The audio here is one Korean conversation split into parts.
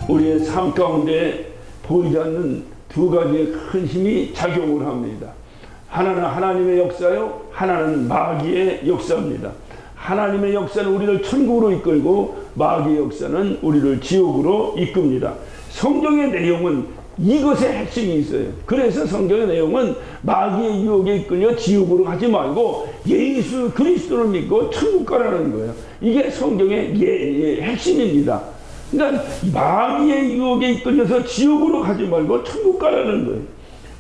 우리의 삶 가운데 보이지 않는 두 가지의 큰 힘이 작용을 합니다. 하나는 하나님의 역사요, 하나는 마귀의 역사입니다. 하나님의 역사는 우리를 천국으로 이끌고 마귀의 역사는 우리를 지옥으로 이끕니다. 성경의 내용은 이것의 핵심이 있어요. 그래서 성경의 내용은 마귀의 유혹에 이끌려 지옥으로 가지 말고 예수 그리스도를 믿고 천국 가라는 거예요. 이게 성경의 핵심입니다. 그러니까 마귀의 유혹에 이끌려서 지옥으로 가지 말고 천국 가라는 거예요.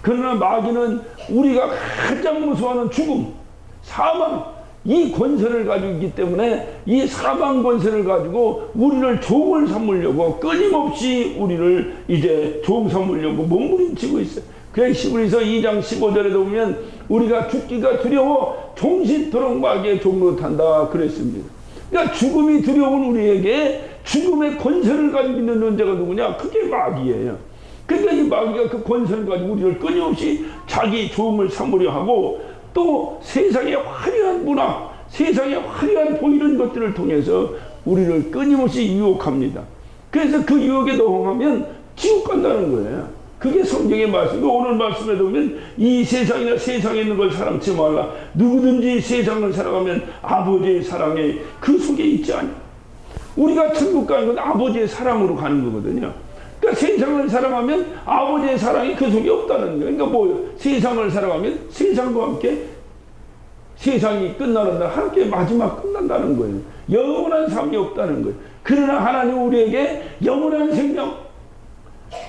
그러나 마귀는 우리가 가장 무서워하는 죽음, 사망, 이 권세를 가지고 있기 때문에 이 사망 권세를 가지고 우리를 종을 삼으려고 끊임없이 우리를 이제 종 삼으려고 몸부림치고 있어요. 그래서 히브리서 2장 15절에 보면 우리가 죽기가 두려워 종신토록 마귀의 종으로 탄다 그랬습니다. 그러니까 죽음이 두려운 우리에게 죽음의 권세를 가지고 있는 존재가 누구냐? 그게 마귀예요. 그러니까 이 마귀가 그 권세를 가지고 우리를 끊임없이 자기 종을 삼으려 하고 또 세상의 화려한 문화, 세상의 화려한 보이는 것들을 통해서 우리를 끊임없이 유혹합니다. 그래서 그 유혹에 노홍하면 지옥 간다는 거예요. 그게 성경의 말씀이고 오늘 말씀에 보면 이 세상이나 세상에 있는 걸 사랑치 말라. 누구든지 세상을 살아가면 아버지의 사랑에 그 속에 있지 않냐. 우리가 천국 가는 건 아버지의 사랑으로 가는 거거든요. 그러니까 세상을 살아가면 아버지의 사랑이 그 속에 없다는 거예요. 그러니까 뭐 세상을 살아가면 세상과 함께 세상이 끝나는 날 함께 마지막 끝난다는 거예요. 영원한 삶이 없다는 거예요. 그러나 하나님 우리에게 영원한 생명,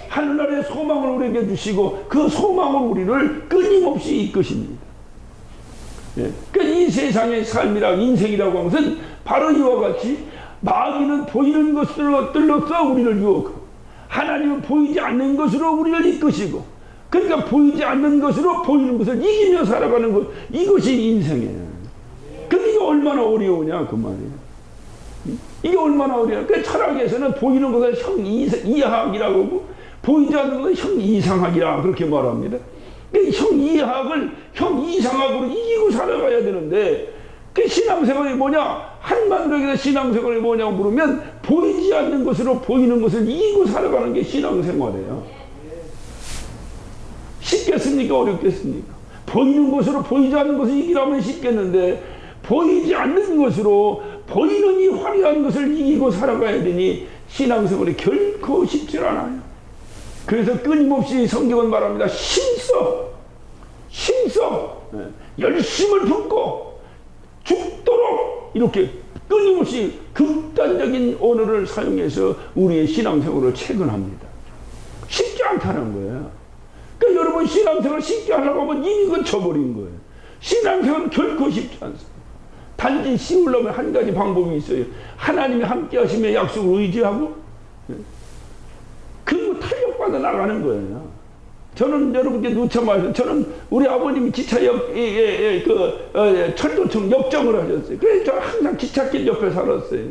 하늘나라의 소망을 우리에게 주시고 그 소망으로 우리를 끊임없이 이끄십니다. 예. 그러니까 이 세상의 삶이라고 인생이라고 하는 것은 바로 이와 같이 마귀는 보이는 것들로서 우리를 유혹하고 하나님은 보이지 않는 것으로 우리를 이끄시고 그러니까 보이지 않는 것으로 보이는 것을 이기며 살아가는 것, 이것이 인생이에요. 근데 이게 얼마나 어려우냐 그 말이에요. 이게 얼마나 어려워요. 그 철학에서는 보이는 것을 형이하학이라고 하고 보이지 않는 것을 형이상학이라 그렇게 말합니다. 그 형이하학을 형이상학으로 이기고 살아가야 되는데 그 신앙생활이 뭐냐? 한마디로 신앙생활이 뭐냐고 물으면 보이지 않는 것으로 보이는 것을 이기고 살아가는 게 신앙생활이에요. 쉽겠습니까? 어렵겠습니까? 보이는 것으로 보이지 않는 것을 이기라면 쉽겠는데 보이지 않는 것으로 보이는 이 화려한 것을 이기고 살아가야 되니 신앙생활이 결코 쉽지 않아요. 그래서 끊임없이 성경은 말합니다. 힘써 열심을 붓고 죽도록 이렇게 끊임없이 극단적인 언어를 사용해서 우리의 신앙생활을 체근합니다. 쉽지 않다는 거예요. 그러니까 여러분 신앙생활을 쉽게 하려고 하면 이미 그건 져버린 거예요. 신앙생활은 결코 쉽지 않습니다. 단지 쉬우려면 한 가지 방법이 있어요. 하나님이 함께 하시며 약속을 의지하고 그리고 탄력받아 나가는 거예요. 저는 여러분께 누차 말씀, 저는 우리 아버님이 기차 철도청 역정을 하셨어요. 그래서 저 항상 기찻길 옆에 살았어요.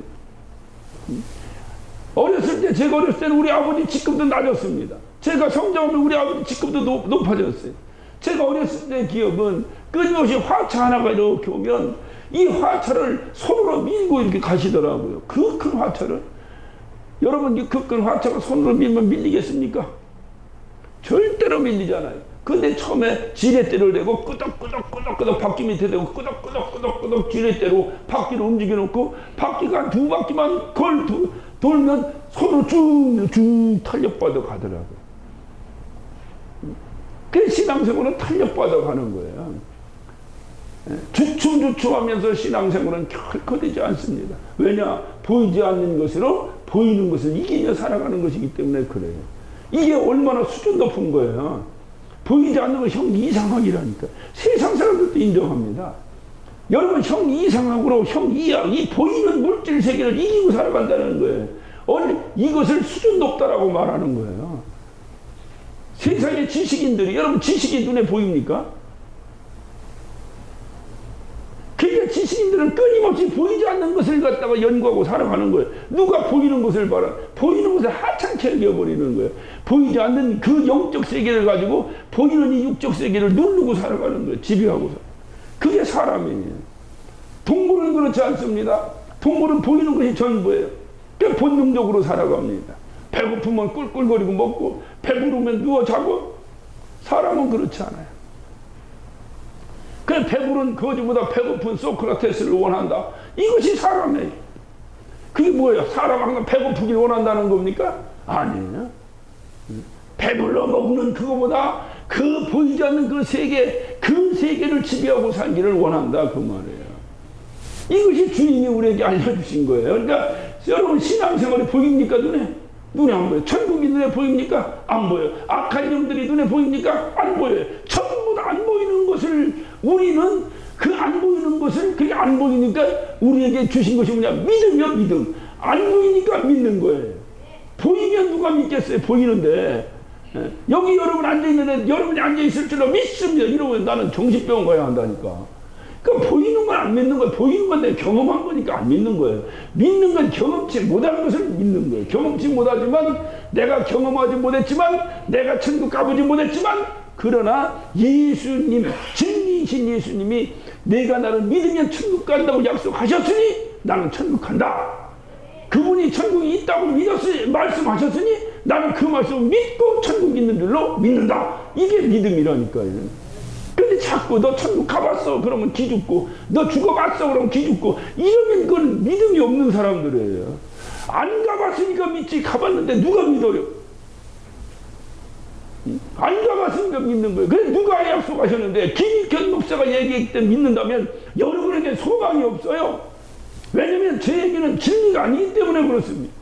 어렸을 때, 제가 어렸을 때는 우리 아버지 직급도 낮았습니다. 제가 성장하면 우리 아버지 직급도 높아졌어요. 제가 어렸을 때 기억은 끊임없이 화차 하나가 이렇게 오면 이 화차를 손으로 밀고 이렇게 가시더라고요. 그 큰 화차를. 여러분, 그 큰 화차가 손으로 밀면 밀리겠습니까? 절대로 밀리잖아요. 근데 처음에 지렛대를 대고 끄덕끄덕 바퀴 밑에 대고 끄덕끄덕 지렛대로 바퀴를 움직여 놓고 바퀴가 두 바퀴만 돌면 손으로 쭉 탄력받아 가더라고요. 그 신앙생활은 탄력받아 가는 거예요. 주춤주춤하면서 신앙생활은 결코 되지 않습니다. 왜냐? 보이지 않는 것으로 보이는 것을 이기며 살아가는 것이기 때문에 그래요. 이게 얼마나 수준 높은 거예요. 보이지 않는 건 형이상학이라니까. 세상 사람들도 인정합니다. 여러분 형이상학으로 형이학, 이 보이는 물질 세계를 이기고 살아간다는 거예요. 이것을 수준 높다라고 말하는 거예요. 세상의 지식인들이, 여러분 지식이 눈에 보입니까? 그러니까 지식인들은 끊임없이 보이지 않는 것을 갖다가 연구하고 살아가는 거예요. 누가 보이는 것을 봐라. 보이는 것을 하찮게 여겨버리는 거예요. 보이지 않는 그 영적 세계를 가지고 보이는 이 육적 세계를 누르고 살아가는 거예요. 지배하고. 그게 사람이에요. 동물은 그렇지 않습니다. 동물은 보이는 것이 전부예요. 그러니까 본능적으로 살아갑니다. 배고프면 꿀꿀거리고 먹고 배부르면 누워 자고. 사람은 그렇지 않아요. 그냥 배부른 거지보다 배고픈 소크라테스를 원한다. 이것이 사람이에요. 그게 뭐예요? 사람 항상 배고프길 원한다는 겁니까? 아니에요. 배불러 먹는 그거보다 그 보이지 않는 그 세계를 지배하고 살기를 원한다 그 말이에요. 이것이 주님이 우리에게 알려주신 거예요. 그러니까 여러분 신앙생활이 보입니까? 눈에 안 보여요. 천국이 눈에 보입니까? 안 보여요. 악한 영들이 눈에 보입니까? 안 보여요. 전부 다 안 보이는 것을 우리는 그 안 보이는 것을 그게 안 보이니까 우리에게 주신 것이 뭐냐? 믿음이요, 믿음. 안 보이니까 믿는 거예요. 보이면 누가 믿겠어요? 보이는데. 여기 여러분 앉아있는데 여러분이 앉아있을 줄로 믿습니다. 이러면 나는 정신병원 가야 한다니까. 그러니까 보이는 건 안 믿는 거예요. 보이는 건 내가 경험한 거니까 안 믿는 거예요. 믿는 건 경험치 못한 것을 믿는 거예요. 경험치 못하지만 내가 경험하지 못했지만 내가 천국 가보지 못했지만 그러나 예수님, 진리이신 예수님이 내가 나를 믿으면 천국 간다고 약속하셨으니 나는 천국 간다. 그분이 천국이 있다고 말씀하셨으니 나는 그 말씀을 믿고 천국 있는 줄로 믿는다. 이게 믿음이라니까요. 근데 자꾸 너 천국 가봤어 그러면 기죽고, 너 죽어봤어 그러면 기죽고, 이러면 그건 믿음이 없는 사람들이에요. 안 가봤으니까 믿지, 가봤는데 누가 믿어요? 안 가봤으니까 믿는 거예요. 그래 누가 약속하셨는데 김익현 목사가 얘기했기 때문에 믿는다면 여러분에게 소망이 없어요. 왜냐면 제 얘기는 진리가 아니기 때문에 그렇습니다.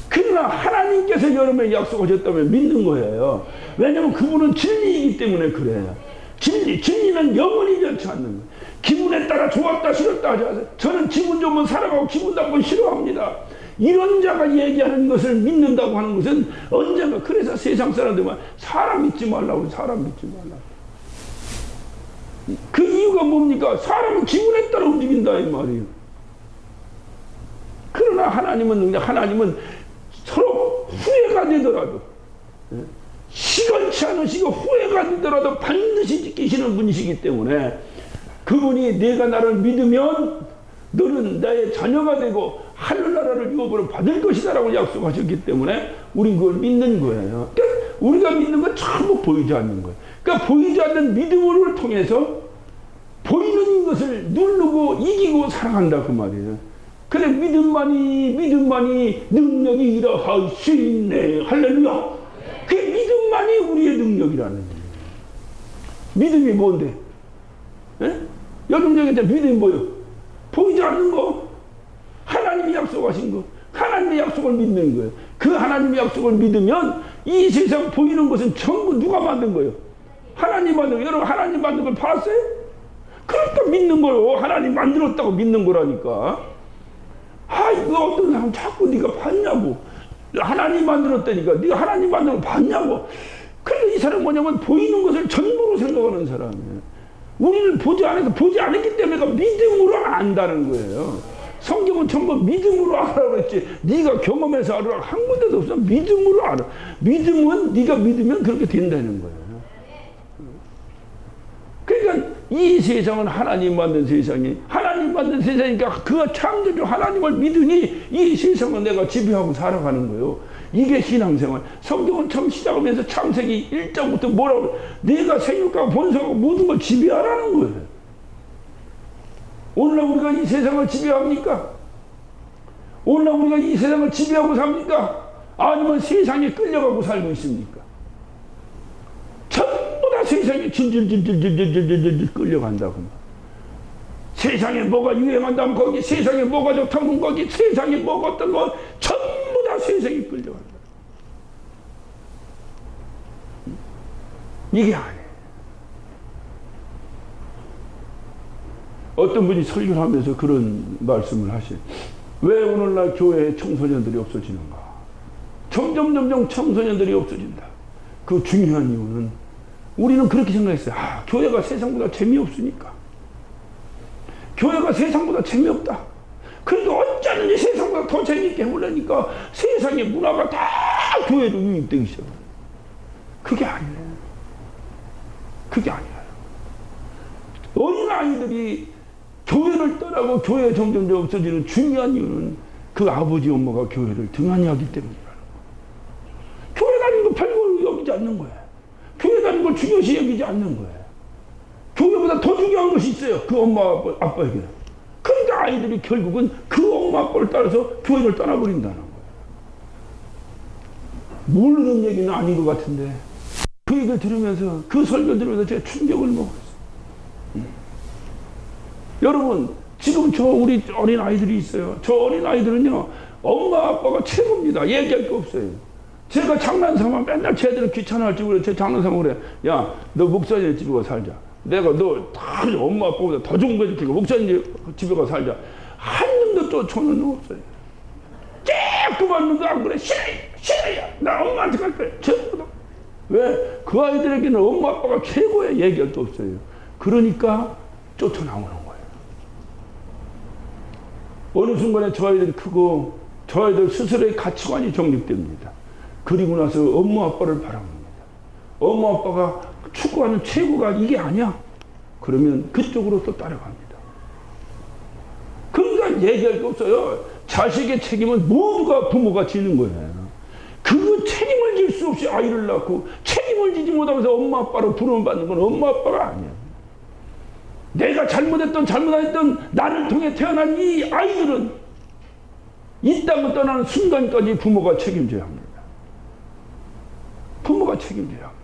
그러나 하나님께서 여러분에게 약속하셨다면 믿는 거예요. 왜냐면 그분은 진리이기 때문에 그래요. 진리는 영원히 변치 않는 거예요. 기분에 따라 좋았다 싫었다 하지 마세요. 저는 기분 좋으면 살아가고 기분 나쁘면 싫어합니다. 이런 자가 얘기하는 것을 믿는다고 하는 것은 언젠가, 그래서 세상 사람들만 사람 믿지 말라고, 사람 믿지 말라고. 그 이유가 뭡니까? 사람은 기분에 따라 움직인다 이 말이에요. 그러나 하나님은 서로 후회가 되더라도, 시간치 않으시고 후회가 되더라도 반드시 지키시는 분이시기 때문에 그분이 내가 나를 믿으면 너는 나의 자녀가 되고 하늘나라를 유업으로 받을 것이다 라고 약속하셨기 때문에 우린 그걸 믿는 거예요. 그러니까 우리가 믿는 건 전부 보이지 않는 거예요. 그러니까 보이지 않는 믿음을 통해서 보이는 것을 누르고 이기고 살아간다 그 말이에요. 그래 믿음만이 능력이 이러하시네. 할렐루야. 그 믿음만이 우리의 능력이라는 거예요. 믿음이 뭔데? 여러분에게 믿음이 뭐예요? 보이지 않는 거, 하나님이 약속하신 거, 하나님의 약속을 믿는 거예요. 그 하나님의 약속을 믿으면 이 세상 보이는 것은 전부 누가 만든 거예요? 하나님 만든 거예요. 여러분 하나님 만든 걸 봤어요? 그러니까 믿는 거예요. 하나님 만들었다고 믿는 거라니까. 이거 어떤 사람 자꾸 네가 봤냐고. 하나님 만들었다니까. 네가 하나님 만든 걸 봤냐고. 그런데 이 사람은 뭐냐면 보이는 것을 전부로 생각하는 사람이에요. 우리는 보지 않았기 때문에 믿음으로 안다는 거예요. 성경은 전부 믿음으로 알아라고 했지 네가 경험해서 알아라 한 군데도 없어. 믿음으로 알아. 믿음은 네가 믿으면 그렇게 된다는 거예요. 그러니까 이 세상은 하나님 만든 세상이니까 그 창조주 하나님을 믿으니 이 세상은 내가 지배하고 살아가는 거예요. 이게 신앙생활. 성경은 처음 시작하면서 창세기 1장부터 뭐라고 내가 생육하고 번성하고 모든 걸 지배하라는 거예요. 오늘날 우리가 이 세상을 지배합니까? 오늘날 우리가 이 세상을 지배하고 삽니까? 아니면 세상에 끌려가고 살고 있습니까? 전부 다 세상에 질질질질질질질질 끌려간다고. 세상에 뭐가 유행한다면 거기, 세상에 뭐가 좋다면 거기, 세상에 뭐가 어떤 거 전부 다 세상에 끌려간다. 이게 아니에요. 어떤 분이 설교를 하면서 그런 말씀을 하셔요. 왜 오늘날 교회에 청소년들이 없어지는가? 점점 청소년들이 없어진다. 그 중요한 이유는 우리는 그렇게 생각했어요. 교회가 세상보다 재미없으니까. 교회가 세상보다 재미없다. 그래도 어쩌든지 세상보다 더 재미있게 해보려니까 세상의 문화가 다 교회로 유입되기 시작해요. 그게 아니에요. 그게 아니에요. 어린아이들이 교회를 떠나고 교회 점점 없어지는 중요한 이유는 그 아버지 엄마가 교회를 등한히 하기 때문이라는 거예요. 보지 않는 거예요. 교회라는 걸 중요시 여기지 않는 거예요. 교회보다 더 중요한 것이 있어요. 그 엄마 아빠에게는. 그러니까 아이들이 결국은 그 엄마 아빠를 따라서 교회를 떠나버린다는 거예요. 모르는 얘기는 아닌 것 같은데 그 얘기를 들으면서 그 설교를 들으면서 제가 충격을 먹었어요. 여러분 지금 저 우리 어린 아이들이 있어요. 저 어린 아이들은요 엄마 아빠가 최고입니다. 얘기할 게 없어요. 제가 장난삼아 맨날 쟤들은 귀찮아할지 그래. 제 장난삼아 그래. 야 너 목사님 집에 가서 살자. 내가 너 다 엄마 아빠보다 더 좋은 거 해줄게. 목사님 집에 가서 살자. 한 놈도 쫓아오는 놈 없어요. 쬐끄만 놈도 안 그래. 싫어요. 나 엄마한테 갈 거야. 전부 왜? 그 아이들에게는 엄마 아빠가 최고의 얘기할 게 없어요. 그러니까 쫓아나오는 거예요. 어느 순간에 저 아이들이 크고 저 아이들 스스로의 가치관이 정립됩니다. 그리고 나서 엄마 아빠를 바라봅니다. 엄마 아빠가 추구하는 최고가 이게 아니야. 그러면 그쪽으로 또 따라갑니다. 그러니까 얘기할 게 없어요. 자식의 책임은 모두가 부모가 지는 거예요. 그 책임을 질 수 없이 아이를 낳고 책임을 지지 못하면서 엄마 아빠로 부름받는 건 엄마 아빠가 아니야. 내가 잘못했던 나를 통해 태어난 이 아이들은 이 땅을 떠나는 순간까지 부모가 책임져야 합니다. 부모가 책임져야 합니다.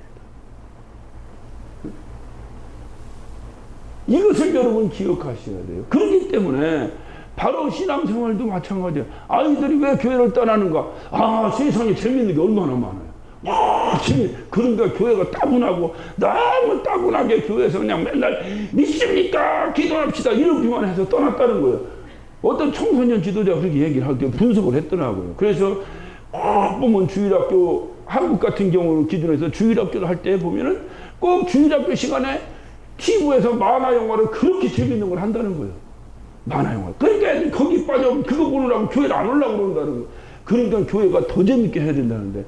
이것을 여러분 기억하셔야 돼요. 그렇기 때문에 바로 신앙생활도 마찬가지예요. 아이들이 왜 교회를 떠나는가? 아, 세상에 재밌는 게 얼마나 많아요. 와, 그러니까 교회가 따분하고 너무 따분하게 교회에서 그냥 맨날 믿습니까? 기도합시다 이렇게만 해서 떠났다는 거예요. 어떤 청소년 지도자가 그렇게 얘기를 할 때 분석을 했더라고요. 그래서 꼭 보면 주일학교 한국 같은 경우를 기준해서 주일학교를 할 때 보면은 꼭 주일학교 시간에 TV에서 만화 영화를 그렇게 재밌는 걸 한다는 거예요. 만화 영화. 그러니까 애들이 거기 빠져 그거 보느라고 교회를 안 오려고 그런다는 거예요. 그러니까 교회가 더 재밌게 해야 된다는데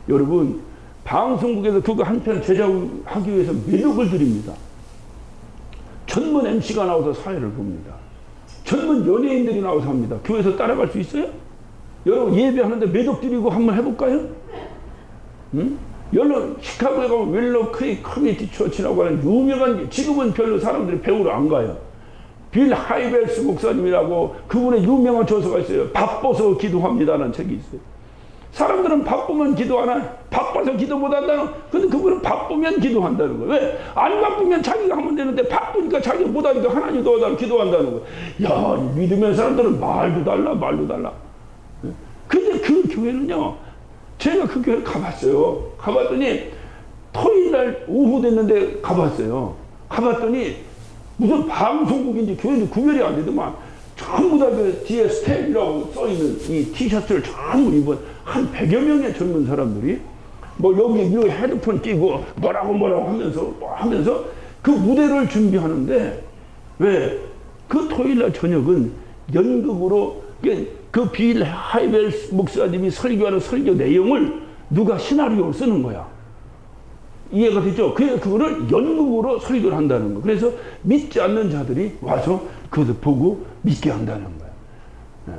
여러분 방송국에서 그거 한 편 제작하기 위해서 몇억을 드립니다. 전문 MC가 나와서 사회를 봅니다. 전문 연예인들이 나와서 합니다. 교회에서 따라갈 수 있어요? 여러분 예배하는데 몇억 드리고 한번 해볼까요? 응? 여러분 시카고에 가면 웰러 크릭 커뮤니티 처치라고 하는 유명한 지금은 별로 사람들이 배우러 안 가요. 빌 하이벨스 목사님이라고 그분의 유명한 저서가 있어요. 바빠서 기도합니다라는 책이 있어요. 사람들은 바쁘면 기도 안 해. 바빠서 기도 못 한다는. 근데 그분은 바쁘면 기도한다는 거예요. 왜? 안 바쁘면 자기가 하면 되는데 바쁘니까 자기가 못 하니까 하나님 도와달라고 기도한다는 거예요. 야, 믿으면 사람들은 말도 달라. 근데 그 교회는요. 제가 그 교회 가봤어요. 가봤더니 토요일 날 오후 됐는데 가봤어요. 가봤더니 무슨 방송국인지 교회인지 구별이 안 되더만 전부 다 그 뒤에 스텝이라고 써있는 이 티셔츠를 전부 입은 한 100여 명의 젊은 사람들이 뭐 여기 헤드폰 끼고 뭐라고 하면서 그 무대를 준비하는데 왜? 그 토요일날 저녁은 연극으로 그 빌 하이벨스 목사님이 설교하는 설교 내용을 누가 시나리오를 쓰는 거야. 이해가 되죠? 그거를 연극으로 설교를 한다는 거. 그래서 믿지 않는 자들이 와서 그것을 보고 믿게 한다는 거야.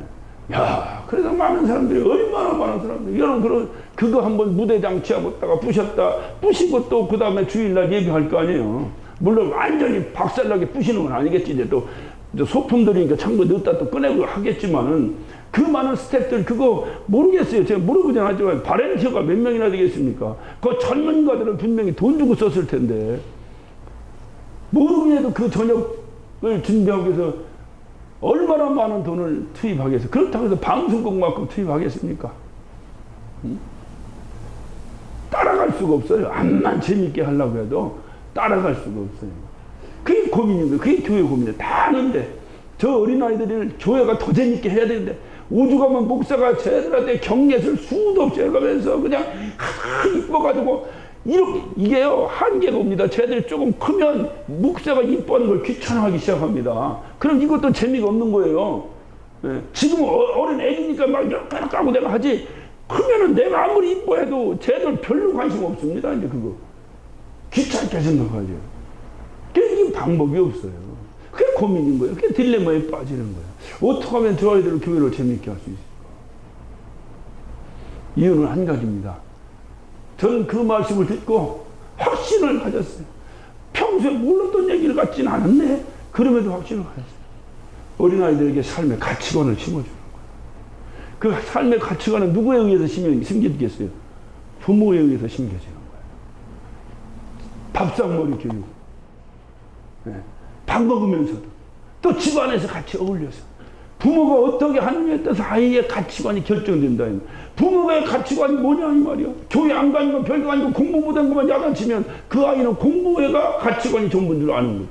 야, 그래서 많은 사람들이 얼마나 많은 사람들이 여러분 그거 한번 무대 장치하고다가 부시고 또 그 다음에 주일날 예배할 거 아니에요. 물론 완전히 박살나게 부시는 건 아니겠지. 이제 또 소품들이니까 참고 넣었다 또 꺼내고 하겠지만은 그 많은 스태프들 그거 모르겠어요. 제가 물어보진 않지만 발렌티어가 몇 명이나 되겠습니까? 그 전문가들은 분명히 돈 주고 썼을 텐데 모르겠도 그 저녁을 준비하기 위해서 얼마나 많은 돈을 투입하겠어요. 그렇다고 해서 방송국만큼 투입하겠습니까? 응? 따라갈 수가 없어요. 암만 재밌게 하려고 해도 따라갈 수가 없어요. 그게 고민입니다. 그게 교회 고민이에요. 다 아는데 저 어린아이들은 교회가 더 재밌게 해야 되는데 오죽하면 목사가 쟤들한테 경례를 수도 없이 해가면서 그냥 이뻐가지고 이게요 한계가 옵니다. 쟤들이 조금 크면 목사가 이뻐하는 걸 귀찮아하기 시작합니다. 그럼 이것도 재미가 없는 거예요. 네. 지금 어린 애기니까 막 이렇게 하고 내가 하지 크면은 내가 아무리 이뻐해도 쟤들 별로 관심 없습니다. 이제 그거 귀찮게 생각하죠. 이게 방법이 없어요. 그게 고민인 거예요. 그게 딜레마에 빠지는 거예요. 어떻게 하면 저 아이들을 교회를 재밌게 할 수 있을까? 이유는 한 가지입니다. 저는 그 말씀을 듣고 확신을 가졌어요. 평소에 몰랐던 얘기를 같지는 않았네. 그럼에도 확신을 가졌어요. 어린아이들에게 삶의 가치관을 심어주는 거예요. 그 삶의 가치관은 누구에 의해서 심겨지겠어요? 부모에 의해서 심겨지는 거예요. 밥상머리 교육. 네. 밥 먹으면서도 또 집안에서 같이 어울려서 부모가 어떻게 하느냐에 따라서 아이의 가치관이 결정된다. 부모의 가치관이 뭐냐 이 말이야. 교회 안 가는 건 별거 아니고 공부 못한 것만 야단치면 그 아이는 공부가 가치관이 전부인 줄 아는 거죠.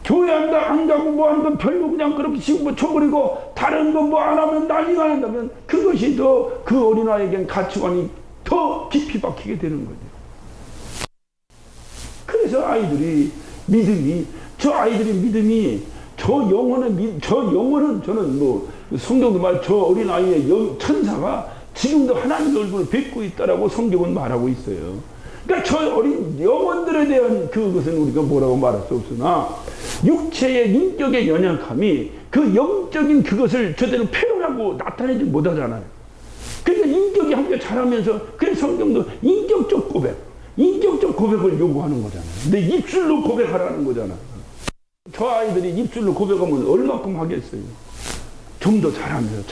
교회 안 가고 뭐 하는 건 별로 그냥 그렇게 지금 쳐버리고 다른 거 뭐 안 하면 난리가 난다면 그것이 더 그 어린아이에겐 가치관이 더 깊이 박히게 되는 거죠. 그래서 아이들이 믿음이 저 영혼은 저는 뭐 성경도 말 저 어린아이의 천사가 지금도 하나님 얼굴을 뵙고 있다라고 성경은 말하고 있어요. 그러니까 저 어린 영혼들에 대한 그것은 우리가 뭐라고 말할 수 없으나 육체의 인격의 연약함이 그 영적인 그것을 제대로 표현하고 나타내지 못하잖아요. 그러니까 인격이 함께 자라면서 그래서 성경도 인격적 고백을 요구하는 거잖아요. 내 입술로 고백하라는 거잖아요. 저 아이들이 입술로 고백하면 얼마큼 하겠어요. 좀 더 잘하면서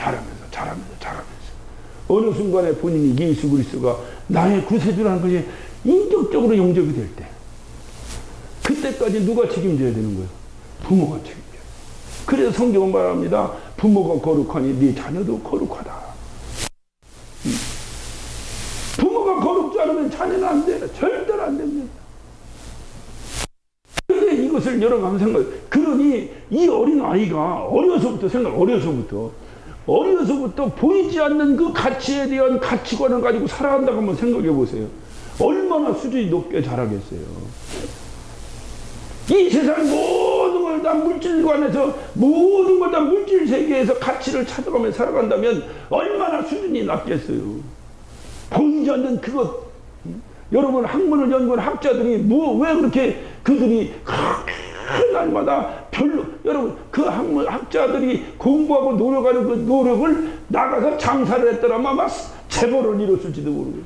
어느 순간에 본인이 예수 그리스도가 나의 구세주라는 것이 인격적으로 영접이 될 때 그때까지 누가 책임져야 되는 거예요? 부모가 책임져요. 그래서 성경은 말합니다. 부모가 거룩하니 네 자녀도 거룩하다. 부모가 거룩지 않으면 자녀는 안 돼. 절대로 안 됩니다. 그런데 이것을 여러분 한번 생각해요. 그러니 이 어린 아이가 어려서부터 보이지 않는 그 가치에 대한 가치관을 가지고 살아간다고 한번 생각해 보세요. 얼마나 수준이 높게 자라겠어요. 이 세상 모든 걸 다 물질관에서 모든 걸 다 물질 세계에서 가치를 찾아가며 살아간다면 얼마나 수준이 낮겠어요. 보이지 않는 그것. 여러분 학문을 연구한 학자들이 왜 그렇게 그들이 날마다 여러분 그 학자들이 공부하고 노력하는 그 노력을 나가서 장사를 했더라면 아마 재벌을 이뤘을지도 모르고.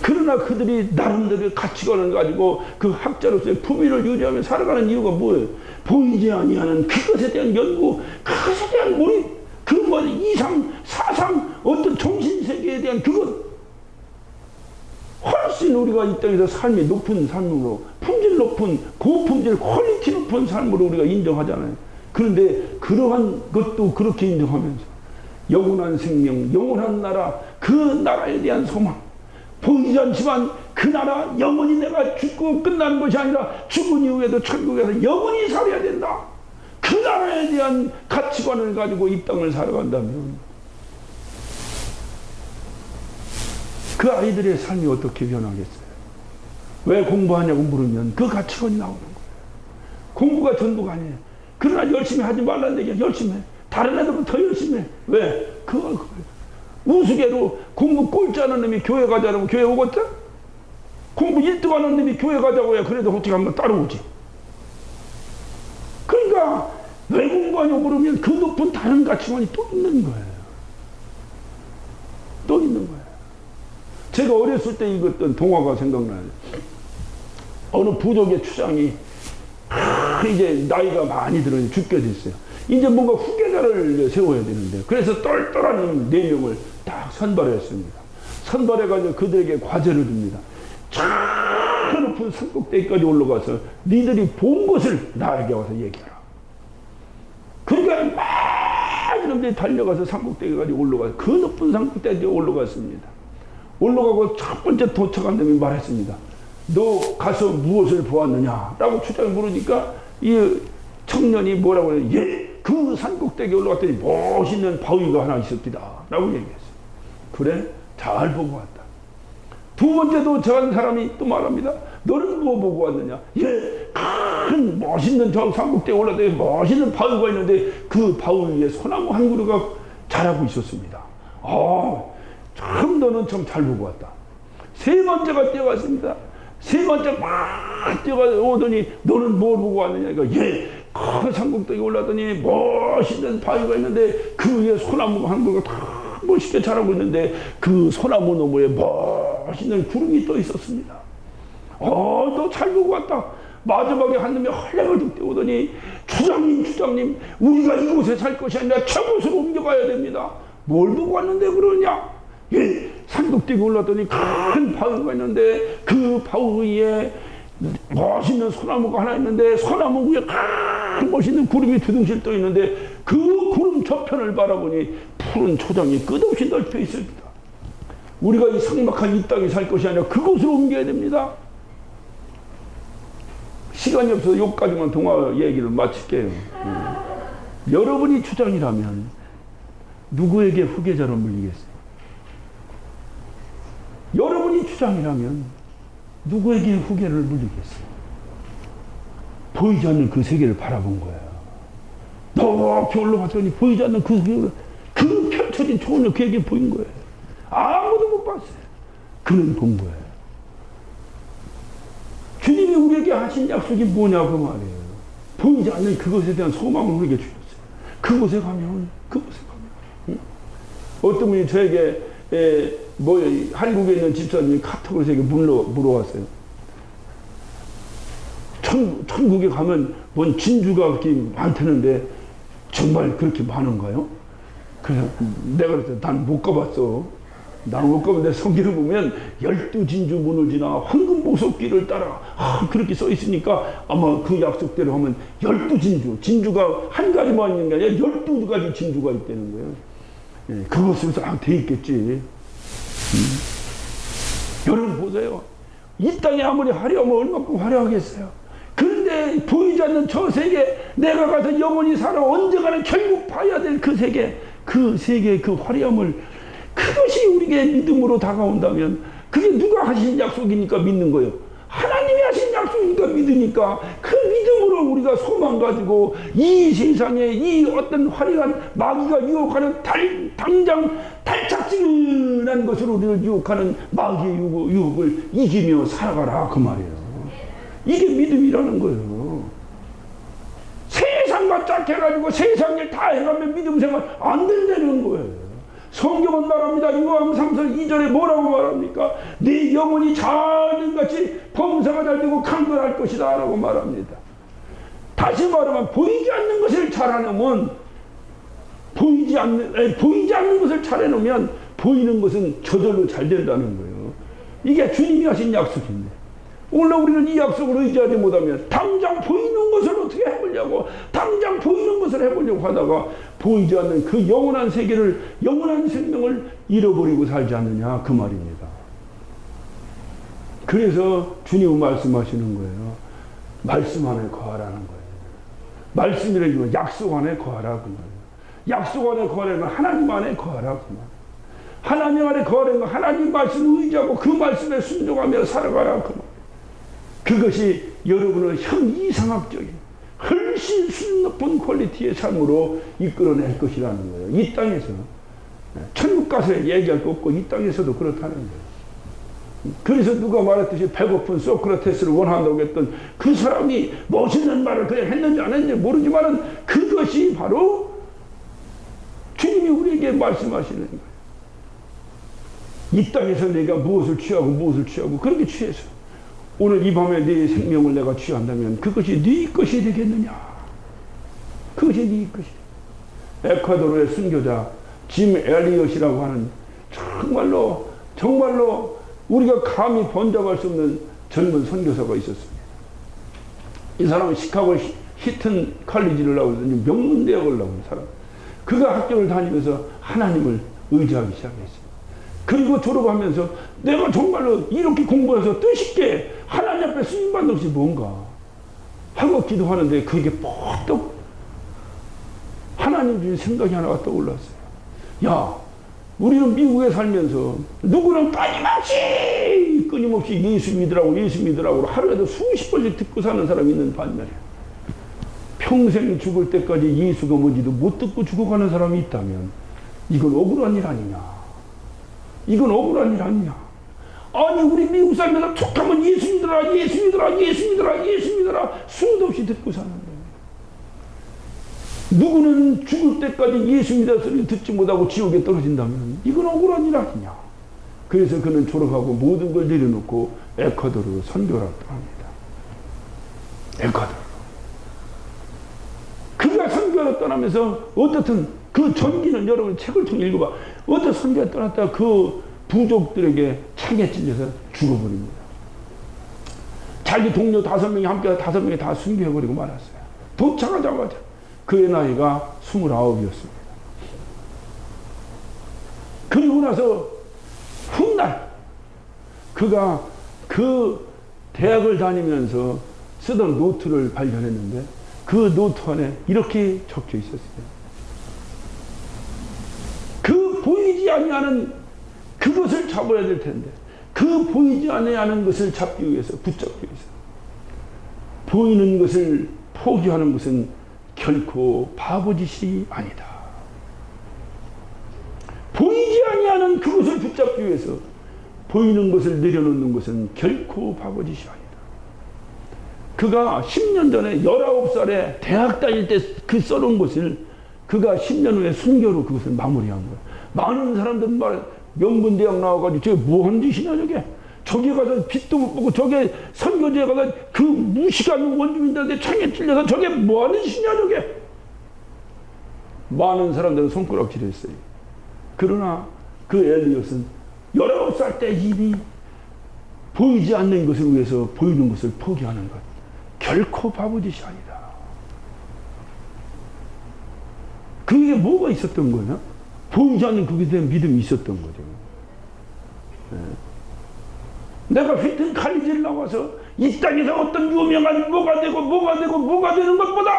그러나 그들이 나름대로의 가치관을 가지고 그 학자로서의 품위를 유지하며 살아가는 이유가 뭐예요? 보이지 아니하는 그것에 대한 연구, 그것에 대한 몰입, 그 뭐 이상, 사상, 어떤 정신세계에 대한 그것. 훨씬 우리가 이 땅에서 삶이 높은 삶으로, 품질 높은, 고품질, 퀄리티 높은 삶으로 우리가 인정하잖아요. 그런데 그러한 것도 그렇게 인정하면서 영원한 생명, 영원한 나라, 그 나라에 대한 소망, 보이지 않지만 그 나라 영원히 내가 죽고 끝나는 것이 아니라 죽은 이후에도 천국에서 영원히 살아야 된다. 그 나라에 대한 가치관을 가지고 이 땅을 살아간다면 그 아이들의 삶이 어떻게 변하겠어요? 왜 공부하냐고 물으면 그 가치관이 나오는 거예요. 공부가 전부가 아니에요. 그러나 열심히 하지 말라는 얘기야. 열심히 해. 다른 애들은 더 열심히 해. 왜? 그거 우스개로 공부 꼴찌 하는 놈이 교회 가자고 교회 오겠다? 공부 1등 하는 놈이 교회 가자고 해. 그래도 어떻게 한번 따라오지. 그러니까 왜 공부하냐고 물으면 그 높은 다른 가치관이 또 있는 거예요. 또 있는 거예요. 제가 어렸을 때 읽었던 동화가 생각나요. 어느 부족의 추장이 이제 나이가 많이 들어 죽게 됐어요. 이제 뭔가 후계자를 세워야 되는데 그래서 똘똘한 4명을 딱 선발했습니다. 선발해가지고 그들에게 과제를 줍니다. 저 높은 산꼭대기까지 올라가서 니들이 본 것을 나에게 와서 얘기하라. 그러니까 막 이놈들이 달려가서 산꼭대기까지 올라가서 그 높은 산꼭대기까지 올라갔습니다. 올라가고 첫 번째 도착한 놈이 말했습니다. 너 가서 무엇을 보았느냐? 라고 추장이 물으니까 이 청년이 뭐라고 해요? 예, 그 산꼭대기에 올라갔더니 멋있는 바위가 하나 있었기다. 라고 얘기했어요. 그래? 잘 보고 왔다. 두 번째 도착한 사람이 또 말합니다. 너는 뭐 보고 왔느냐? 예, 큰 멋있는 저 산꼭대기에 올라갔더니 멋있는 바위가 있는데 그 바위 위에 소나무 한 그루가 자라고 있었습니다. 참 너는 참 잘 보고 왔다. 세 번째가 뛰어갔습니다. 세 번째 막 뛰어오더니 너는 뭘 보고 왔느냐? 그러니까 예, 그 산꼭대기에 올라더니 멋있는 바위가 있는데 그 위에 소나무가 한 그루가 탁 멋있게 자라고 있는데 그 소나무 너머에 멋있는 구름이 떠 있었습니다. 너 잘 보고 왔다. 마지막에 한 놈이 헐레벌떡 뛰어오더니 주장님 우리가 이곳에 살 것이 아니라 저곳으로 옮겨가야 됩니다. 뭘 보고 왔는데 그러냐? 산독 뛰고 올랐더니 큰 바위가 있는데 그 바위 위에 멋있는 소나무가 하나 있는데 소나무 위에 큰 멋있는 구름이 두둥실 떠 있는데 그 구름 저편을 바라보니 푸른 초장이 끝없이 넓혀 있습니다. 우리가 이 삭막한 이 땅에 살 것이 아니라 그곳으로 옮겨야 됩니다. 시간이 없어서 여기까지만 동화 얘기를 마칠게요. 여러분이 주장이라면 누구에게 후계자로 물리겠어요? 여러분이 주장이라면 누구에게 후계를 물리겠어요? 보이지 않는 그 세계를 바라본 거예요. 높이 올라갔더니 보이지 않는 그 세계를, 그 펼쳐진 초원을 그에게 보인 거예요. 아무도 못 봤어요. 그는 본 거예요. 주님이 우리에게 하신 약속이 뭐냐고 말이에요. 보이지 않는 그것에 대한 소망을 우리에게 주셨어요. 그곳에 가면. 응? 어떤 분이 저에게 한국에 있는 집사님이 카톡으로 저에게 물어왔어요. 천국에 가면 뭔 진주가 그렇게 많다는데 정말 그렇게 많은가요? 그래서 내가 그랬더니 난 못 가봤어. 나는 못 가봤는데 성경을 보면 12진주 문을 지나 황금 보석길을 따라 그렇게 써 있으니까 아마 그 약속대로 하면 12진주, 진주가 한 가지만 있는 게 아니라 12가지 진주가 있다는 거예요. 그것으로 딱 돼 있겠지. 여러분 보세요. 이 땅에 아무리 화려하면 얼마큼 화려하겠어요. 그런데 보이지 않는 저 세계, 내가 가서 영원히 살아 언젠가는 결국 봐야 될 그 세계의 그 화려함을, 그것이 우리에게 믿음으로 다가온다면 그게 누가 하신 약속이니까 믿는 거예요. 하나님이 하신 약속이니까 믿으니까 그 믿음으로 우리가 소망 가지고 이 세상에 이 어떤 화려한 마귀가 유혹하는 당장 달짝지근한 것으로 우리를 유혹하는 마귀의 유혹을 이기며 살아가라 그 말이에요. 이게 믿음이라는 거예요. 세상과 짝해가지고 세상 일 다 해가면 믿음 생활 안 된다는 거예요. 성경은 말합니다. 요한 3서 2절에 뭐라고 말합니까? 네 영혼이 자는같이 범사가 잘되고 강건할 것이다 라고 말합니다. 다시 말하면 보이지 않는 것을 잘해놓으면 보이지 않는 것을 잘해놓으면 보이는 것은 저절로 잘 된다는 거예요. 이게 주님이 하신 약속인데 오늘 우리는 이 약속을 의지하지 못하면 당장 보이는 것을 어떻게 해보려고, 당장 보이는 것을 해보려고 하다가 보이지 않는 그 영원한 세계를, 영원한 생명을 잃어버리고 살지 않느냐 그 말입니다. 그래서 주님은 말씀하시는 거예요. 말씀 안에 거하라는 거예요. 말씀이라는 약속 안에 거하라 그 말이에요. 약속 안에 거하라는 건 하나님 안에 거하라 그 말이에요. 하나님 안에 거하라는 건 하나님 말씀을 의지하고 그 말씀에 순종하며 살아가라 그 말이에요. 그것이 여러분을 형이상학적인 훨씬 수준 높은 퀄리티의 삶으로 이끌어낼 것이라는 거예요. 이 땅에서. 천국 가서 얘기할 거 없고 이 땅에서도 그렇다는 거예요. 그래서 누가 말했듯이 배고픈 소크라테스를 원한다고 했던 그 사람이 멋있는 말을 그냥 했는지 안 했는지 모르지만은 그것이 바로 주님이 우리에게 말씀하시는 거예요. 이 땅에서 내가 무엇을 취하고 그렇게 취해서 오늘 이 밤에 네 생명을 내가 취한다면 그것이 네 것이 되겠느냐? 그것이 네 것이. 에콰도르의 순교자 짐 엘리엇이라고 하는 정말로 우리가 감히 번잡할 수 없는 젊은 선교사가 있었습니다. 이 사람은 시카고 히튼 칼리지를 나오더니 명문대학을 나온 사람. 그가 학교를 다니면서 하나님을 의지하기 시작했습니다. 그리고 졸업하면서 내가 정말로 이렇게 공부해서 뜻있게 하나님 앞에 쓰임받는 것이 뭔가 하고 기도하는데 그게 퍽떡 하나님 주신 생각이 하나가 떠올랐어요. 야, 우리는 미국에 살면서 누구는 끊임없이 예수 믿으라고 하루에도 수십 번씩 듣고 사는 사람이 있는 반면에 평생 죽을 때까지 예수가 뭔지도 못 듣고 죽어가는 사람이 있다면 이건 억울한 일 아니냐? 이건 억울한 일 아니냐? 아니 우리 미국 살면서 툭하면 예수 믿어라 수도 없이 듣고 사는데 누구는 죽을 때까지 예수 믿어 소리 듣지 못하고 지옥에 떨어진다면 이건 억울한 일 아니냐. 그래서 그는 졸업하고 모든 걸 내려놓고 에콰도르로 선교를 떠납니다. 에콰도르. 그가 선교를 떠나면서 어떻든 그 전기는 여러분 책을 통해 읽어봐. 어떤 선교에 떠났다가 그 부족들에게 창에 찔려서 죽어버립니다. 자기 동료 5명이 함께 5명이 다 순교해버리고 말았어요. 도착하자마자 그의 나이가 29이었습니다. 그리고 나서 훗날 그가 그 대학을 다니면서 쓰던 노트를 발견했는데 그 노트 안에 이렇게 적혀 있었어요. 그 보이지 아니하는 그것을 잡아야 될 텐데 그 보이지 아니하는 것을 잡기 위해서 붙잡기 위해서 보이는 것을 포기하는 것은 결코 바보짓이 아니다. 보이지 아니하는 그것을 붙잡기 위해서 보이는 것을 내려놓는 것은 결코 바보짓이 아니다. 그가 10년 전에 19살에 대학 다닐 때 그 써놓은 것을 그가 10년 후에 순교로 그것을 마무리한 거예요. 많은 사람들 말 명문대학 나와가지고 저게 뭐하는 짓이냐 저게. 저기 가서 빛도 못 보고 저게 선교지에 가서 그 무식한 원주민들한테 창에 찔려서 저게 뭐하는 짓이냐 저게. 많은 사람들은 손가락질했어요. 그러나 그 엘리엇은 19살 때 이미 보이지 않는 것을 위해서 보이는 것을 포기하는 것. 결코 바보짓이 아니다. 그게 뭐가 있었던 거냐? 보이지 않는 그것에 대한 믿음이 있었던 거죠. 네. 내가 휘튼 칼리지를 나와서 이 땅에서 어떤 유명한 뭐가 되는 것보다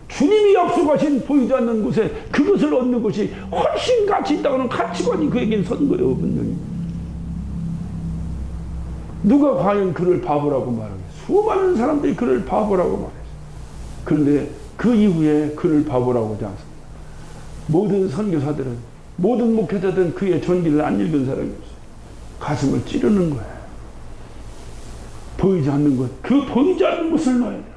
주님이 약속하신 보이지 않는 곳에 그것을 얻는 것이 훨씬 가치 있다고는 가치관이 그에겐 선 거예요. 분명히. 누가 과연 그를 바보라고 말하겠어요? 수많은 사람들이 그를 바보라고 말했어요. 그런데 그 이후에 그를 바보라고 하지 않습니다. 모든 선교사들은 모든 목회자들은 그의 전기를 안 읽은 사람이 없어요. 가슴을 찌르는 거예요. 보이지 않는 것, 그 보이지 않는 것을 넣어야 돼요.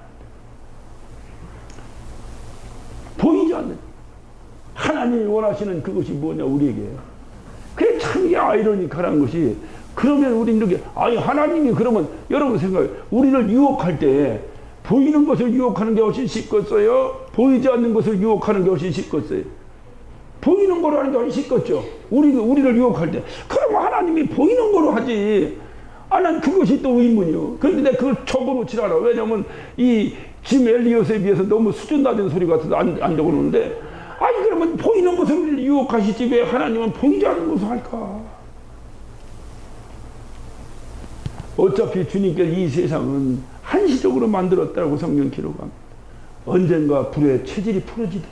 보이지 않는 하나님이 원하시는 그것이 뭐냐 우리에게. 그게 참 아이러니컬한 것이 그러면 우리는 이렇게 아니 하나님이 그러면 여러분 생각해요. 우리를 유혹할 때 보이는 것을 유혹하는 게 훨씬 쉽겠어요? 보이지 않는 것을 유혹하는 게 훨씬 쉽겠어요? 보이는 거로 하는 게 훨씬 쉽겠죠? 우리를 유혹할 때. 그럼 하나님이 보이는 거로 하지. 아, 난 그것이 또 의문이요. 그런데 내가 그걸 적어놓지 않아. 왜냐면 이 짐 엘리엇에 비해서 너무 수준 낮은 소리 같아서 안 적어놓는데 아니 그러면 보이는 것을 유혹하시지 왜 하나님은 보이지 않는 것을 할까? 어차피 주님께서 이 세상은 한시적으로 만들었다고 성경 기록합니다. 언젠가 불에 체질이 풀어지듯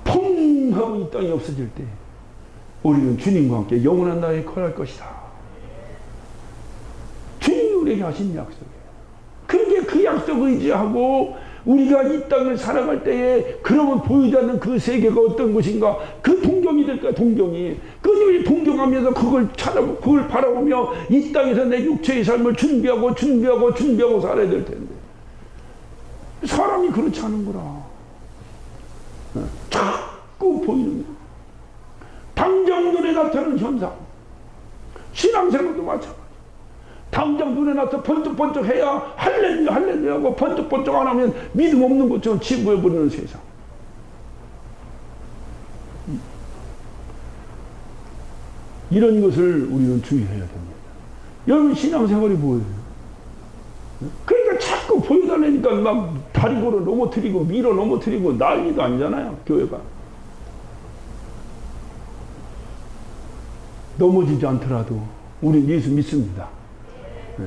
펑 하고 이 땅이 없어질 때 우리는 주님과 함께 영원한 나라에 거할 것이다. 주님이 우리에게 하신 약속이에요. 그렇게 그 약속을 의지하고 우리가 이 땅을 살아갈 때에 그러면 보이지 않는 그 세계가 어떤 것인가 그 동경이 될까 동경이 끊임없이 동경하면서 그걸 찾아보고 그걸 바라보며 이 땅에서 내 육체의 삶을 준비하고 살아야 될 텐데 사람이 그렇지 않은 거라. 자꾸 보이는 거. 당장 눈에 나타나는 현상. 신앙생활도 마찬가지. 당장 눈에 나타나 번쩍번쩍 해야 할렐루야 하고 번쩍번쩍 안 하면 믿음 없는 것처럼 치부해버리는 세상. 이런 것을 우리는 주의해야 됩니다. 여러분 신앙생활이 뭐예요? 그러니까 자꾸 보여달라니까 막 다리고로 넘어뜨리고 밀어 넘어뜨리고 난리도 아니잖아요. 교회가. 넘어지지 않더라도 우리는 예수 믿습니다. 네.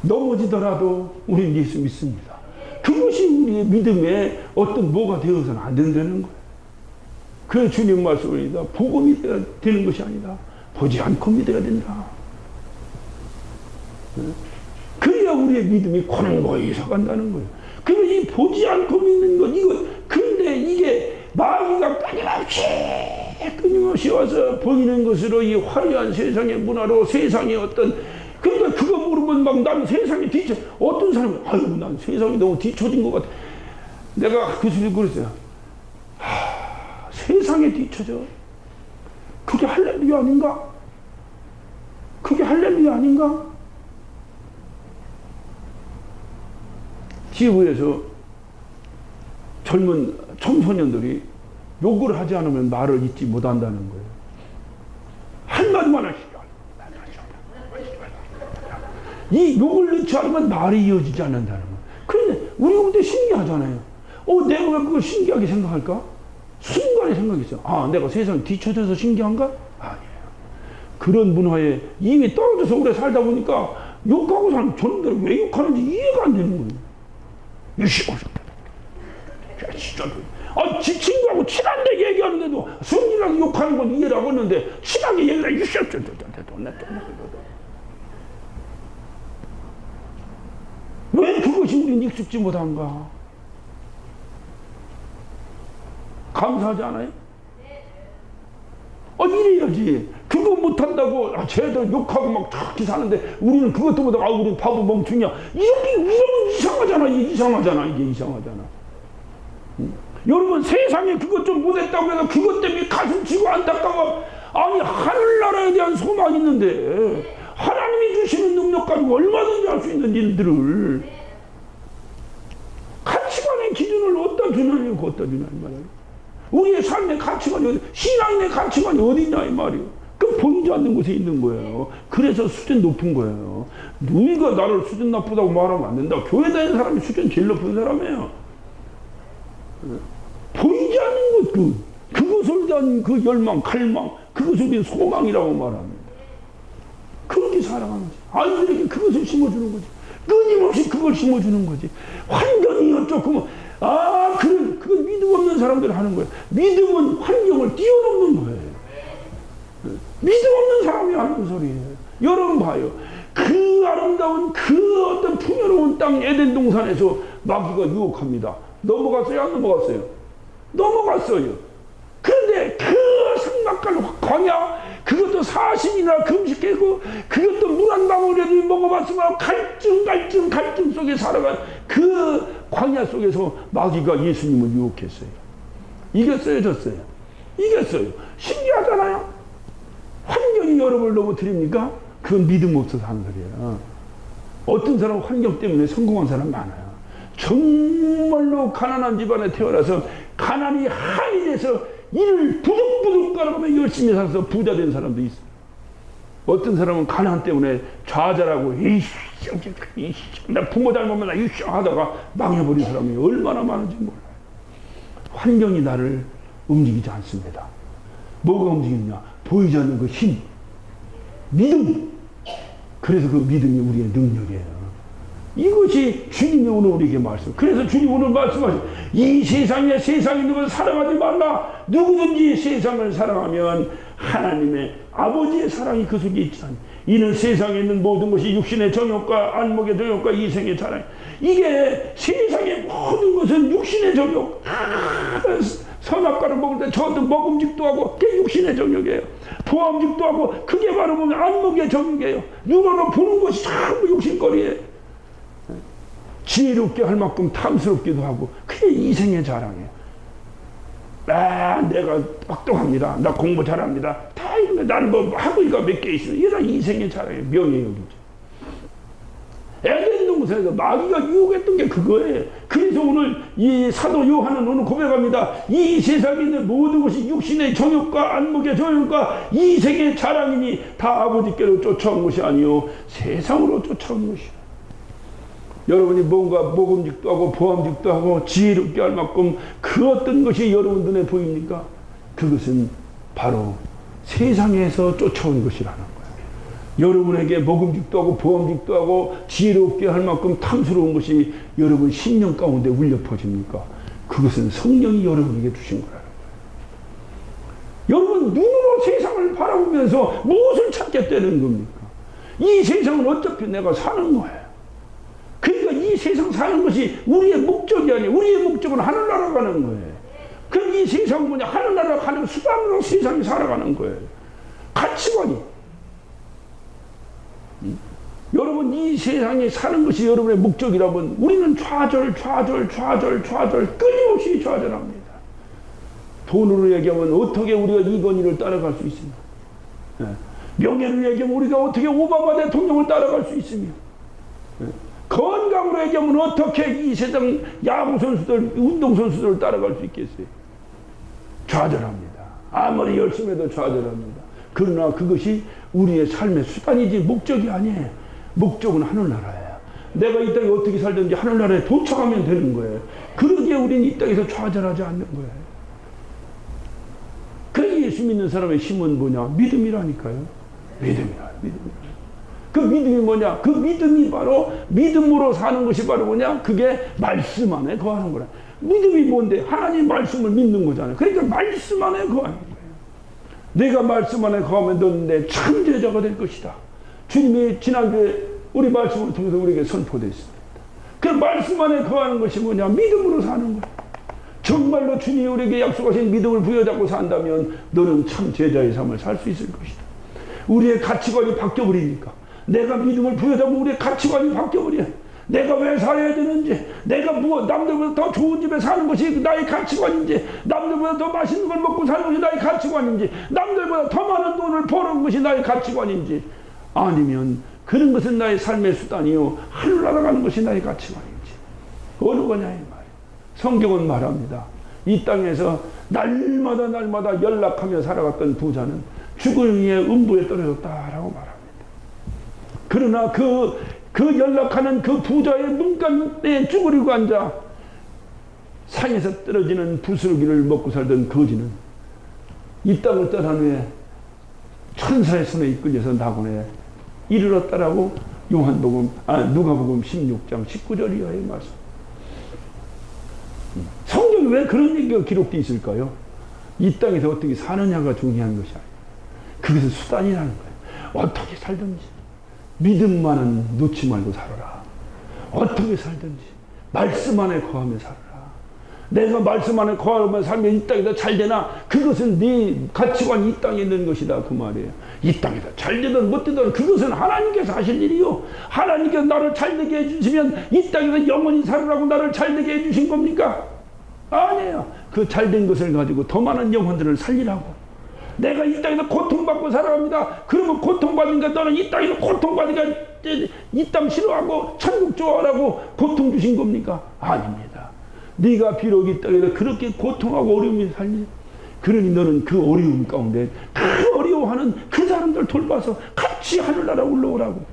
넘어지더라도 우리는 예수 믿습니다. 그것이 우리의 믿음의 어떤 뭐가 되어서는 안 된다는 거예요. 그래서 주님 말씀입니다. 복음이 되는 것이 아니다. 보지 않고 믿어야 된다. 네. 그래야 우리의 믿음이 고능고이 서간다는 거예요. 그러면 이 보지 않고 믿는 것, 이거, 근데 이게 마귀가 끊임없이 와서 보이는 것으로 이 화려한 세상의 문화로 세상의 어떤, 그러니까 그거 모르면 막 나는 세상에 어떤 사람은, 아유, 난 세상이 너무 뒤처진 것 같아. 내가 그 소리 그랬어요. 세상에 뒤처져. 그게 할렐루야 아닌가? 그게 할렐루야 아닌가? 지구에서 젊은 청소년들이 욕을 하지 않으면 말을 잊지 못한다는 거예요. 한마디만 하시죠. 이 욕을 넣지 않으면 말이 이어지지 않는다는 거예요. 그런데 우리가 볼 때 신기하잖아요. 내가 그걸 신기하게 생각할까? 순간에 생각했어요. 내가 세상에 뒤처져서 신기한가? 아니에요. 그런 문화에 이미 떨어져서 오래 살다 보니까 욕하고 사는 저놈들 왜 욕하는지 이해가 안 되는 거예요. 진짜. 지 친구하고 친한데 얘기하는데도 성질나게 욕하는 건 이해를 하겠는데 친하게 얘기를 해. 왜 그것이 우리는 익숙지 못한가? 감사하지 않아요? 이래야지. 그거 못한다고 쟤들 욕하고 막 착히 사는데 우리는 그것도 못하고 우리는 바보 멍충이야. 이렇게 이러면 이상하잖아. 이게 이상하잖아. 여러분 세상에 그것 좀 못했다고 해서 그것 때문에 가슴 치고 안타까워. 하늘나라에 대한 소망이 있는데 하나님이 주시는 능력 가지고 얼마든지 할 수 있는 일들을 가치관의 기준을 어디다 주냐 이 말이에요. 우리의 삶의 가치관이 신앙의 가치관이 어디냐 이 말이에요. 그 보이지 않는 곳에 있는 거예요. 그래서 수준 높은 거예요. 누가 나를 수준 나쁘다고 말하면 안 된다. 교회 다니는 사람이 수준 제일 높은 사람이에요. 보이지 않는 것, 그것을 대한 그 열망, 갈망, 그것을 위한 소망이라고 말합니다. 그렇게 살아가는 거지. 아이들에게 그것을 심어주는 거지. 끊임없이 그걸 심어주는 거지. 환경이 어쩌고, 그건 믿음 없는 사람들이 하는 거예요. 믿음은 환경을 뛰어넘는 거예요. 믿음 없는 사람이 하는 소리예요. 여러분 봐요. 그 아름다운 그 어떤 풍요로운 땅 에덴 동산에서 마귀가 유혹합니다. 넘어갔어요? 안 넘어갔어요? 넘어갔어요. 그런데 그 성막갈 광야, 그것도 40일이나 금식했고, 그것도 물 한 방울이라도 먹어봤으면 갈증 속에 살아간 그 광야 속에서 마귀가 예수님을 유혹했어요. 이겼어요, 졌어요? 이겼어요. 신기하잖아요? 환경이 여러분을 넘어뜨립니까? 그건 믿음 없어서 하는 소리예요. 어떤 사람은 환경 때문에 성공한 사람 많아요. 정말로 가난한 집안에 태어나서 가난이 한이 돼서 일을 부득부득 가라가며 열심히 살아서 부자 된 사람도 있어요. 어떤 사람은 가난 때문에 좌절하고 나 부모 잘못만 하다가 망해버린 사람이 얼마나 많은지 몰라요. 환경이 나를 움직이지 않습니다. 뭐가 움직이느냐? 보이지 않는 그 힘, 믿음. 그래서 그 믿음이 우리의 능력이에요. 이것이 주님이 오늘 우리에게 말씀. 그래서 주님 오늘 말씀하신 이 세상에 있는 것을 사랑하지 말라. 누구든지 세상을 사랑하면 하나님의 아버지의 사랑이 그 속에 있지 않니. 이는 세상에 있는 모든 것이 육신의 정욕과 안목의 정욕과 이생의 자랑. 이게 세상의 모든 것은 육신의 정욕. 선악과를 먹을 때 저도 먹음직도 하고 그게 육신의 정욕이에요. 보암직도 하고 그게 바로 보면 안목의 정욕이에요. 눈으로 보는 것이 전부 육신거리예요. 지혜롭게 할 만큼 탐스럽기도 하고 그게 이생의 자랑이에요. 내가 똑똑합니다. 나 공부 잘합니다. 다 이런 거 나는 뭐 학위가 몇 개 있으면 이게 다 이생의 자랑이에요. 명예욕이죠. 에덴 동산에서 마귀가 유혹했던 게 그거예요. 그래서 오늘 이 사도 요한은 오늘 고백합니다. 이 세상에 있는 모든 것이 육신의 정욕과 안목의 정욕과 이생의 자랑이니 다 아버지께로 쫓아온 것이 아니요 세상으로 쫓아온 것이요. 여러분이 뭔가 먹음직도 하고 보암직도 하고 지혜롭게 할 만큼 그 어떤 것이 여러분 눈에 보입니까? 그것은 바로 세상에서 쫓아온 것이라는 거예요. 여러분에게 먹음직도 하고 보암직도 하고 지혜롭게 할 만큼 탐스러운 것이 여러분 심령 가운데 울려 퍼집니까? 그것은 성령이 여러분에게 주신 거라는 거예요. 여러분 눈으로 세상을 바라보면서 무엇을 찾겠다는 겁니까? 이 세상은 어차피 내가 사는 거예요. 그러니까 이 세상 사는 것이 우리의 목적이 아니에요. 우리의 목적은 하늘나라 가는 거예요. 그럼 이 세상은 뭐냐? 하늘나라 가는 수단으로 세상이 살아가는 거예요. 가치관이. 여러분 이 세상에 사는 것이 여러분의 목적이라면 우리는 좌절 끊임없이 좌절합니다. 돈으로 얘기하면 어떻게 우리가 이건희를 따라갈 수 있으며, 명예를 얘기하면 우리가 어떻게 오바마 대통령을 따라갈 수 있으며, 건강으로 얘기하면 어떻게 이 세상 야구 선수들, 운동 선수들을 따라갈 수 있겠어요? 좌절합니다. 아무리 열심히 해도 좌절합니다. 그러나 그것이 우리의 삶의 수단이지 목적이 아니에요. 목적은 하늘나라예요. 내가 이 땅에 어떻게 살든지 하늘나라에 도착하면 되는 거예요. 그러기에 우리는 이 땅에서 좌절하지 않는 거예요. 그래서 예수 믿는 사람의 힘은 뭐냐? 믿음이라니까요. 믿음이라. 그 믿음이 뭐냐? 그 믿음이 바로 믿음으로 사는 것이 바로 뭐냐? 그게 말씀 안에 거하는 거라. 믿음이 뭔데? 하나님 말씀을 믿는 거잖아요. 그러니까 말씀 안에 거하는 거예요. 내가 말씀 안에 거하면 너는 내 참 제자가 될 것이다. 주님이 지난주에 우리 말씀을 통해서 우리에게 선포됐습니다. 그 말씀 안에 거하는 것이 뭐냐? 믿음으로 사는 거예요. 정말로 주님이 우리에게 약속하신 믿음을 부여잡고 산다면 너는 참 제자의 삶을 살 수 있을 것이다. 우리의 가치관이 바뀌어버리니까. 내가 믿음을 부여잡으면 우리의 가치관이 바뀌어버려요. 내가 왜 살아야 되는지, 내가 남들보다 더 좋은 집에 사는 것이 나의 가치관인지, 남들보다 더 맛있는 걸 먹고 사는 것이 나의 가치관인지, 남들보다 더 많은 돈을 버는 것이 나의 가치관인지, 아니면 그런 것은 나의 삶의 수단이요 하늘 날아가는 것이 나의 가치관인지, 어느 거냐 이 말이에요. 성경은 말합니다. 이 땅에서 날마다 연락하며 살아갔던 부자는 죽음의 음부에 떨어졌다라고 말합니다. 그러나 그 연락하는 그 부자의 눈간에 쭈그리고 앉아 산에서 떨어지는 부스러기를 먹고 살던 거지는 이 땅을 떠난 후에 천사의 손에 이끌려서 낙원에 이르렀다라고 누가복음 16장 19절이야의 말씀. 성경에 왜 그런 얘기가 기록되어 있을까요? 이 땅에서 어떻게 사느냐가 중요한 것이 아니에요. 그것은 수단이라는 거예요. 어떻게 살든지 믿음만은 놓지 말고 살아라. 어떻게 살든지 말씀 안에 거하며 살아라. 내가 말씀 안에 거하며 살면 이 땅에서 잘 되나? 그것은 네 가치관이 이 땅에 있는 것이다 그 말이에요. 이 땅에서 잘 되든 못 되든 그것은 하나님께서 하실 일이요. 하나님께서 나를 잘 되게 해주시면 이 땅에서 영원히 살으라고 나를 잘 되게 해주신 겁니까? 아니에요. 그 잘된 것을 가지고 더 많은 영혼들을 살리라고. 내가 이 땅에서 고통받고 살아갑니다. 그러면 고통받으니까 너는 이 땅에서 고통받으니까 이 땅 싫어하고 천국 좋아하라고 고통 주신 겁니까? 아닙니다. 네가 비록 이 땅에서 그렇게 고통하고 어려움이 살니, 그러니 너는 그 어려움 가운데 그 어려워하는 그 사람들 돌봐서 같이 하늘나라 올라오라고.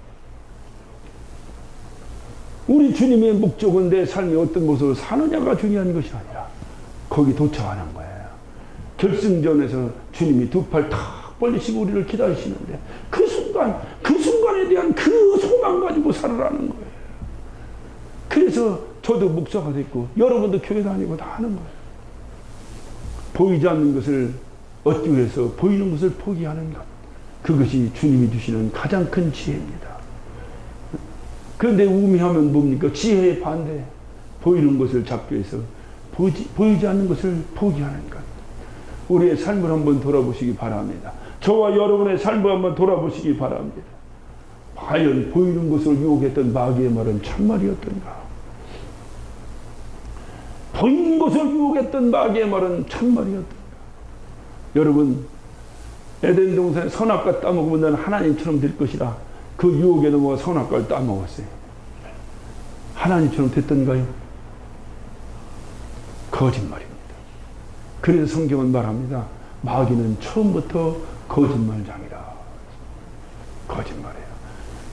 우리 주님의 목적은 내 삶이 어떤 모습으로 사느냐가 중요한 것이 아니라 거기 도착하는 거예요. 결승전에서 주님이 두 팔 탁 벌리시고 우리를 기다리시는데 그 순간에 대한 그 소망 가지고 살아라는 거예요. 그래서 저도 목사가 됐고 여러분도 교회 다니고 다 하는 거예요. 보이지 않는 것을 얻기 위해서 보이는 것을 포기하는 것. 그것이 주님이 주시는 가장 큰 지혜입니다. 그런데 우미하면 뭡니까? 지혜의 반대. 보이는 것을 잡기 위해서 보이지 않는 것을 포기하는 것. 우리의 삶을 한번 돌아보시기 바랍니다. 저와 여러분의 삶을 한번 돌아보시기 바랍니다. 과연 보이는 것을 유혹했던 마귀의 말은 참말이었던가? 보이는 것을 유혹했던 마귀의 말은 참말이었던가? 여러분, 에덴 동산에 선악과 따먹으면 너는 하나님처럼 될 것이라 그 유혹에 넘어가 선악과를 따먹었어요. 하나님처럼 됐던가요? 거짓말입니다. 그래서 성경은 말합니다. 마귀는 처음부터 거짓말장이라. 거짓말이에요.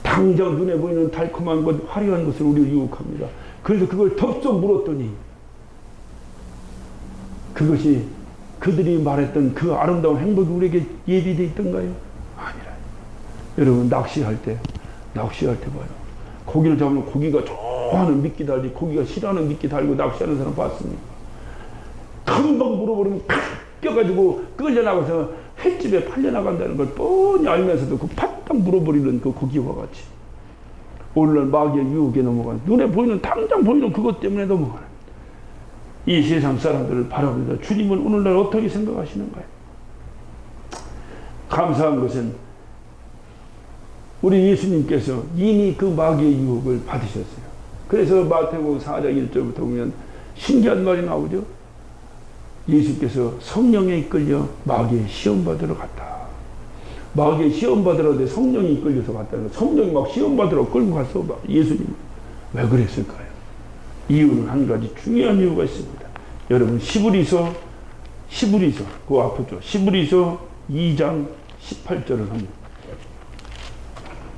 당장 눈에 보이는 달콤한 것, 화려한 것을 우리를 유혹합니다. 그래서 그걸 덥석 물었더니 그것이 그들이 말했던 그 아름다운 행복이 우리에게 예비되어 있던가요? 아니라. 여러분 낚시할 때 봐요. 고기를 잡으면 고기가 좋아하는 미끼 달리 고기가 싫어하는 미끼 달고 낚시하는 사람 봤습니까? 금방 물어버리면 팍 껴가지고 끌려나가서 횟집에 팔려나간다는 걸 뻔히 알면서도 그 팍팍 물어버리는 그 고기와 같이 오늘날 마귀의 유혹에 넘어가는, 눈에 보이는 당장 보이는 그것 때문에 넘어가는 이 세상 사람들을 바라보면서 주님은 오늘날 어떻게 생각하시는가요? 감사한 것은 우리 예수님께서 이미 그 마귀의 유혹을 받으셨어요. 그래서 마태복음 4장 1절부터 보면 신기한 말이 나오죠. 예수께서 성령에 이끌려 마귀의 시험 받으러 갔다. 마귀의 시험 받으러 내 성령이 이끌려서 갔다는 거. 성령이 막 시험 받으러 끌고 갔어. 예수님 왜 그랬을까요? 이유는 한 가지 중요한 이유가 있습니다. 여러분 시브리서 그 앞으로 시브리서 2장 18절을 합니다.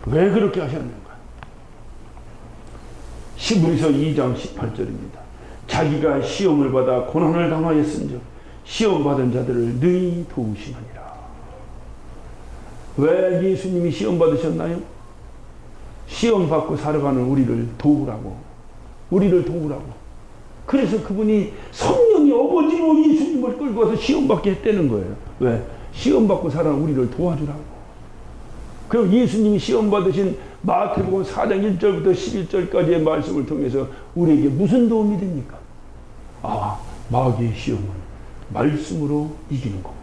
왜 그렇게 하셨는가? 시브리서 2장 18절입니다. 자기가 시험을 받아 고난을 당하였은즉 시험 받은 자들을 능히 도우시느니라. 왜 예수님이 시험 받으셨나요? 시험 받고 살아가는 우리를 도우라고. 그래서 그분이 성령이 어거지로 예수님을 끌고 와서 시험 받게 했다는 거예요. 왜? 시험 받고 살아가는 우리를 도와주라고. 그럼 예수님이 시험 받으신 마태복음 4장 1절부터 11절까지의 말씀을 통해서 우리에게 무슨 도움이 됩니까? 마귀의 시험은 말씀으로 이기는 거구나.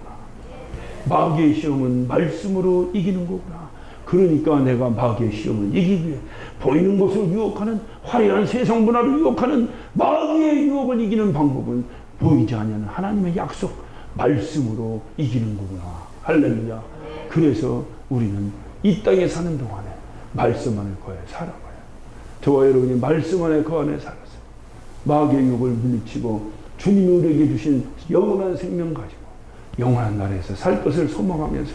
마귀의 시험은 말씀으로 이기는 거구나. 그러니까 내가 마귀의 시험을 이기기 위해 보이는 것으로 유혹하는 화려한 세상 문화를 유혹하는 마귀의 유혹을 이기는 방법은 보이지 않는 하나님의 약속 말씀으로 이기는 거구나. 할렐루야. 그래서 우리는 이 땅에 사는 동안에 말씀 안에 거해 살아가요. 저와 여러분이 말씀 안에 거하에 살았어요. 마귀의 유혹을 물리치고 주님이 우리에게 주신 영원한 생명 가지고 영원한 나라에서 살 것을 소망하면서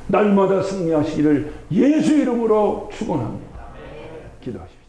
날마다 승리하시기를 예수 이름으로 축원합니다. 기도하십시오.